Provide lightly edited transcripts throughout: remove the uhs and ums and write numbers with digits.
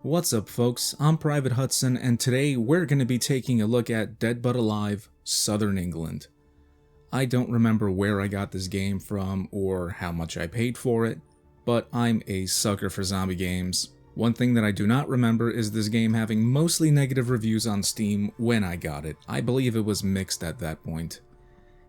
What's up, folks? I'm Private Hudson, and today we're going to be taking a look at Dead but Alive, Southern England. I don't remember where I got this game from or how much I paid for it, but I'm a sucker for zombie games. One thing that I do not remember is this game having mostly negative reviews on Steam when I got it. I believe it was mixed at that point.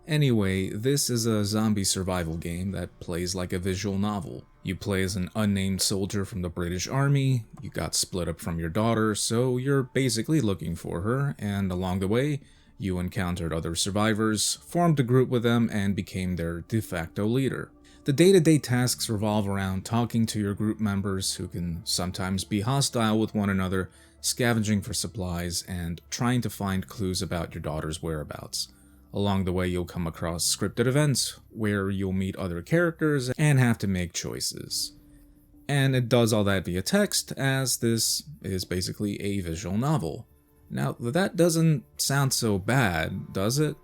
Anyway, this is a zombie survival game that plays like a visual novel. You play as an unnamed soldier from the British Army, you got split up from your daughter, so you're basically looking for her, and along the way, you encountered other survivors, formed a group with them, and became their de facto leader. The day-to-day tasks revolve around talking to your group members, who can sometimes be hostile with one another, scavenging for supplies, and trying to find clues about your daughter's whereabouts. Along the way, you'll come across scripted events where you'll meet other characters and have to make choices. And it does all that via text, as this is basically a visual novel. Now, that doesn't sound so bad, does it?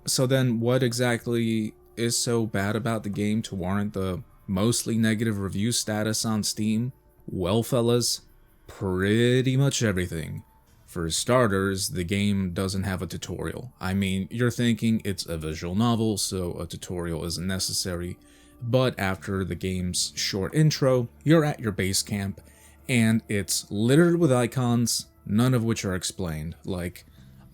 So then, what exactly is so bad about the game to warrant the mostly negative review status on Steam? Well, fellas, pretty much everything. For starters, the game doesn't have a tutorial. I mean, you're thinking it's a visual novel, so a tutorial isn't necessary, but after the game's short intro, you're at your base camp, and it's littered with icons, none of which are explained. Like,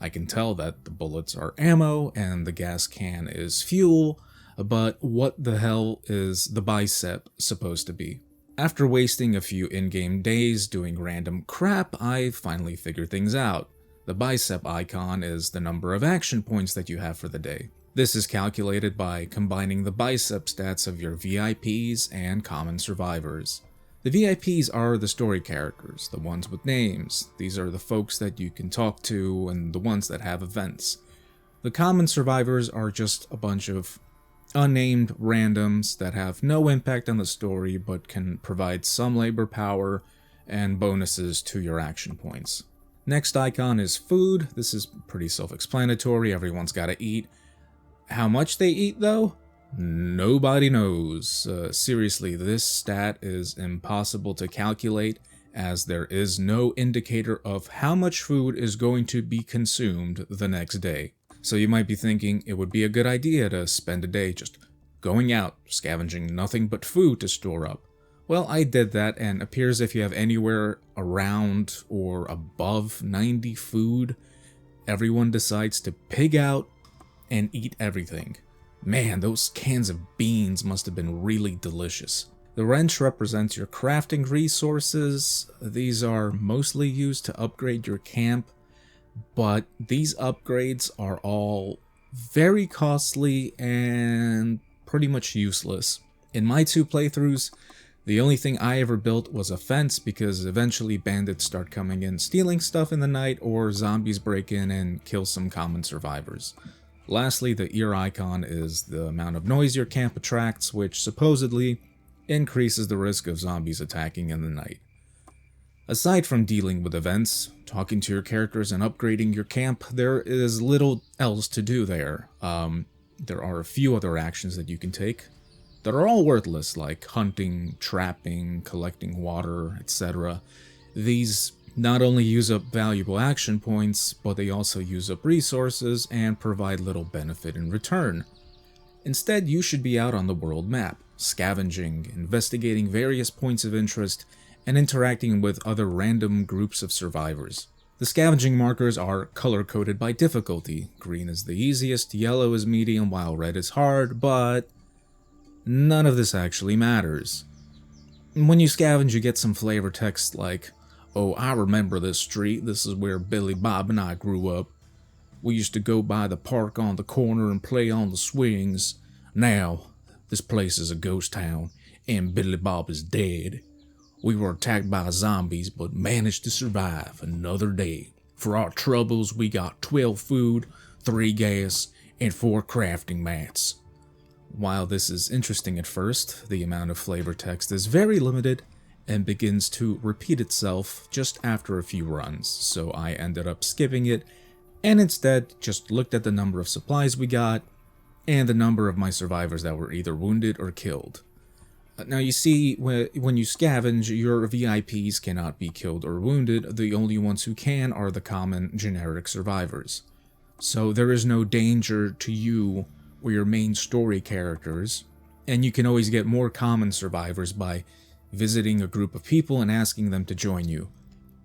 I can tell that the bullets are ammo, and the gas can is fuel, but what the hell is the bicep supposed to be? After wasting a few in-game days doing random crap, I finally figured things out. The bicep icon is the number of action points that you have for the day. This is calculated by combining the bicep stats of your VIPs and common survivors. The VIPs are the story characters, the ones with names. These are the folks that you can talk to and the ones that have events. The common survivors are just a bunch of unnamed randoms that have no impact on the story but can provide some labor power and bonuses to your action points. Next icon is food. This is pretty self-explanatory, everyone's gotta eat. How much they eat though? Nobody knows. Seriously, this stat is impossible to calculate as there is no indicator of how much food is going to be consumed the next day. So you might be thinking it would be a good idea to spend a day just going out, scavenging nothing but food to store up. Well, I did that, and appears if you have anywhere around or above 90 food, everyone decides to pig out and eat everything. Man, those cans of beans must have been really delicious. The wrench represents your crafting resources. These are mostly used to upgrade your camp, but these upgrades are all very costly and pretty much useless. In my 2 playthroughs, the only thing I ever built was a fence because eventually bandits start coming in stealing stuff in the night or zombies break in and kill some common survivors. Lastly, the ear icon is the amount of noise your camp attracts, which supposedly increases the risk of zombies attacking in the night. Aside from dealing with events, talking to your characters, and upgrading your camp, there is little else to do there. There are a few other actions that you can take that are all worthless, like hunting, trapping, collecting water, etc. These not only use up valuable action points, but they also use up resources and provide little benefit in return. Instead, you should be out on the world map, scavenging, investigating various points of interest, and interacting with other random groups of survivors. The scavenging markers are color-coded by difficulty. Green is the easiest, yellow is medium, while red is hard, but none of this actually matters. When you scavenge, you get some flavor text like, "Oh, I remember this street, this is where Billy Bob and I grew up. We used to go by the park on the corner and play on the swings. Now, this place is a ghost town, and Billy Bob is dead. We were attacked by zombies, but managed to survive another day. For our troubles, we got 12 food, 3 gas, and 4 crafting mats." While this is interesting at first, the amount of flavor text is very limited and begins to repeat itself just after a few runs, so I ended up skipping it and instead just looked at the number of supplies we got and the number of my survivors that were either wounded or killed. Now you see, when you scavenge, your VIPs cannot be killed or wounded. The only ones who can are the common generic survivors. So there is no danger to you or your main story characters, and you can always get more common survivors by visiting a group of people and asking them to join you.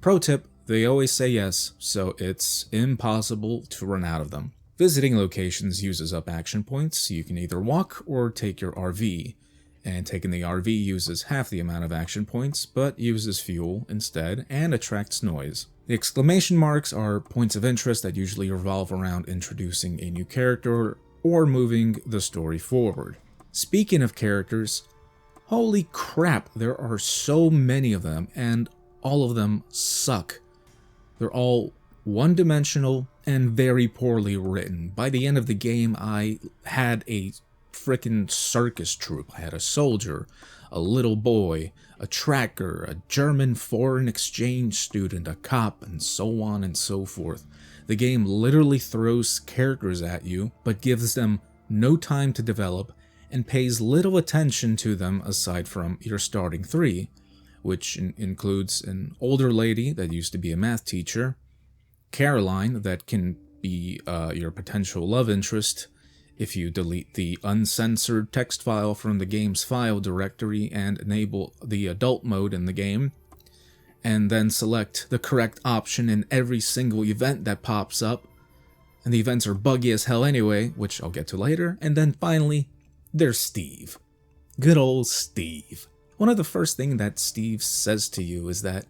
Pro tip, they always say yes, so it's impossible to run out of them. Visiting locations uses up action points. You can either walk or take your RV, and taking the RV uses half the amount of action points, but uses fuel instead and attracts noise. The exclamation marks are points of interest that usually revolve around introducing a new character or moving the story forward. Speaking of characters, holy crap, there are so many of them, and all of them suck. They're all one-dimensional and very poorly written. By the end of the game, I had a frickin' circus troupe. I had a soldier, a little boy, a tracker, a German foreign exchange student, a cop, and so on and so forth. The game literally throws characters at you, but gives them no time to develop and pays little attention to them aside from your starting three, which includes an older lady that used to be a math teacher, Caroline, that can be your potential love interest if you delete the uncensored text file from the game's file directory and enable the adult mode in the game, and then select the correct option in every single event that pops up. And the events are buggy as hell anyway, which I'll get to later. And then finally, there's Steve. Good old Steve. One of the first things that Steve says to you is that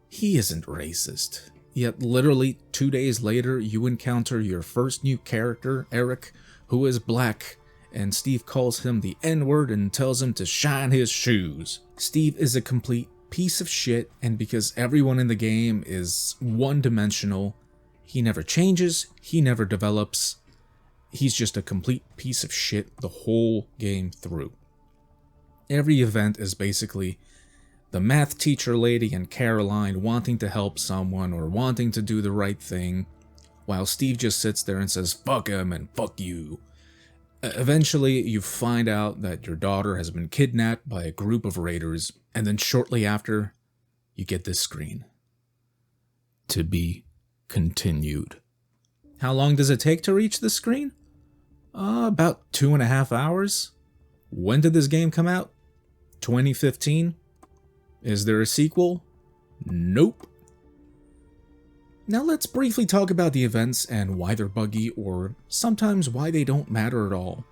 he isn't racist. Yet literally 2 days later, you encounter your first new character, Eric, who is black, and Steve calls him the N-word and tells him to shine his shoes. Steve is a complete piece of shit, and because everyone in the game is one-dimensional, he never changes, he never develops. He's just a complete piece of shit the whole game through. Every event is basically the math teacher lady and Caroline wanting to help someone or wanting to do the right thing, while Steve just sits there and says, fuck him and fuck you. Eventually, you find out that your daughter has been kidnapped by a group of raiders, and then shortly after, you get this screen. To be continued. How long does it take to reach this screen? About 2.5 hours. When did this game come out? 2015? Is there a sequel? Nope. Now let's briefly talk about the events and why they're buggy, or sometimes why they don't matter at all.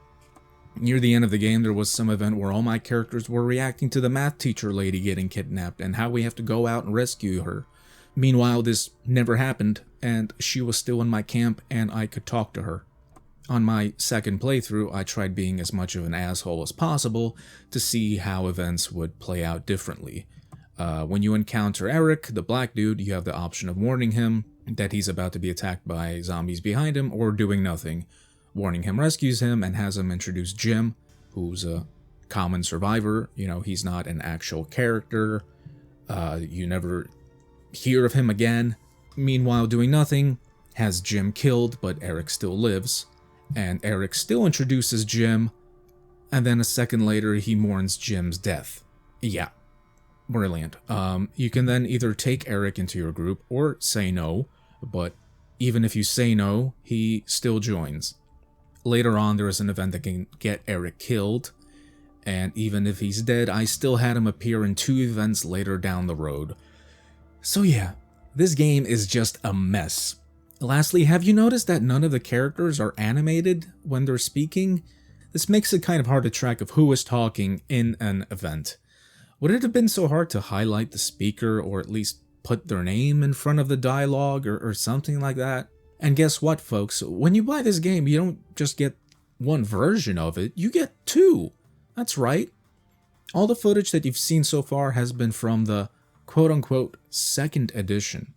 Near the end of the game, there was some event where all my characters were reacting to the math teacher lady getting kidnapped and how we have to go out and rescue her. Meanwhile, this never happened, and she was still in my camp and I could talk to her. On my second playthrough, I tried being as much of an asshole as possible to see how events would play out differently. When you encounter Eric, the black dude, you have the option of warning him that he's about to be attacked by zombies behind him, or doing nothing. Warning him rescues him and has him introduce Jim, who's a common survivor. You know, he's not an actual character. You never hear of him again. Meanwhile, doing nothing has Jim killed, but Eric still lives. And Eric still introduces Jim, and then a second later he mourns Jim's death. Yeah. Brilliant. You can then either take Eric into your group or say no, but even if you say no, he still joins. Later on, there is an event that can get Eric killed, and even if he's dead, I still had him appear in 2 events later down the road. So yeah, this game is just a mess. Lastly, have you noticed that none of the characters are animated when they're speaking? This makes it kind of hard to track of who is talking in an event. Would it have been so hard to highlight the speaker, or at least put their name in front of the dialogue, or something like that? And guess what, folks? When you buy this game, you don't just get one version of it, you get 2. That's right. All the footage that you've seen so far has been from the quote-unquote second edition.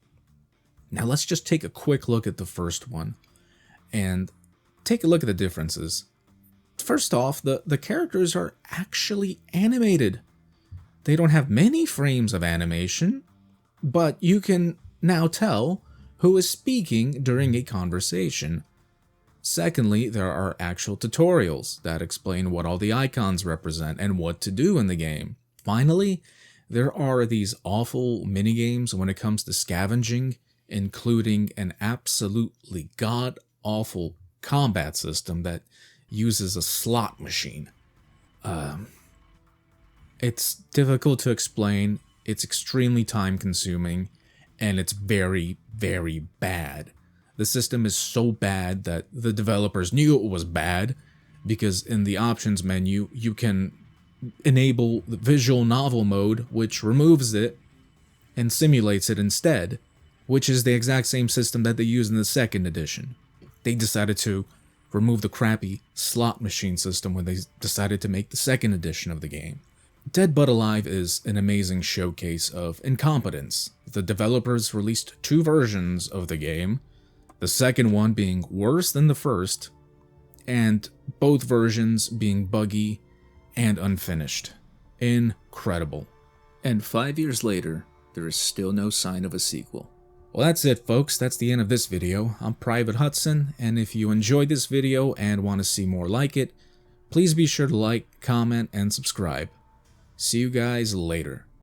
Now let's just take a quick look at the first one, and take a look at the differences. First off, the characters are actually animated. They don't have many frames of animation, but you can now tell who is speaking during a conversation. Secondly, there are actual tutorials that explain what all the icons represent and what to do in the game. Finally, there are these awful minigames when it comes to scavenging, including an absolutely god-awful combat system that uses a slot machine. It's difficult to explain, it's extremely time-consuming, and it's very, very bad. The system is so bad that the developers knew it was bad, because in the options menu, you can enable the visual novel mode, which removes it and simulates it instead, which is the exact same system that they use in the second edition. They decided to remove the crappy slot machine system when they decided to make the second edition of the game. Dead but Alive is an amazing showcase of incompetence. The developers released 2 versions of the game, the second one being worse than the first, and both versions being buggy and unfinished. Incredible. And 5 years later, there is still no sign of a sequel. Well, that's it, folks. That's the end of this video. I'm Private Hudson, and if you enjoyed this video and want to see more like it, please be sure to like, comment, and subscribe. See you guys later.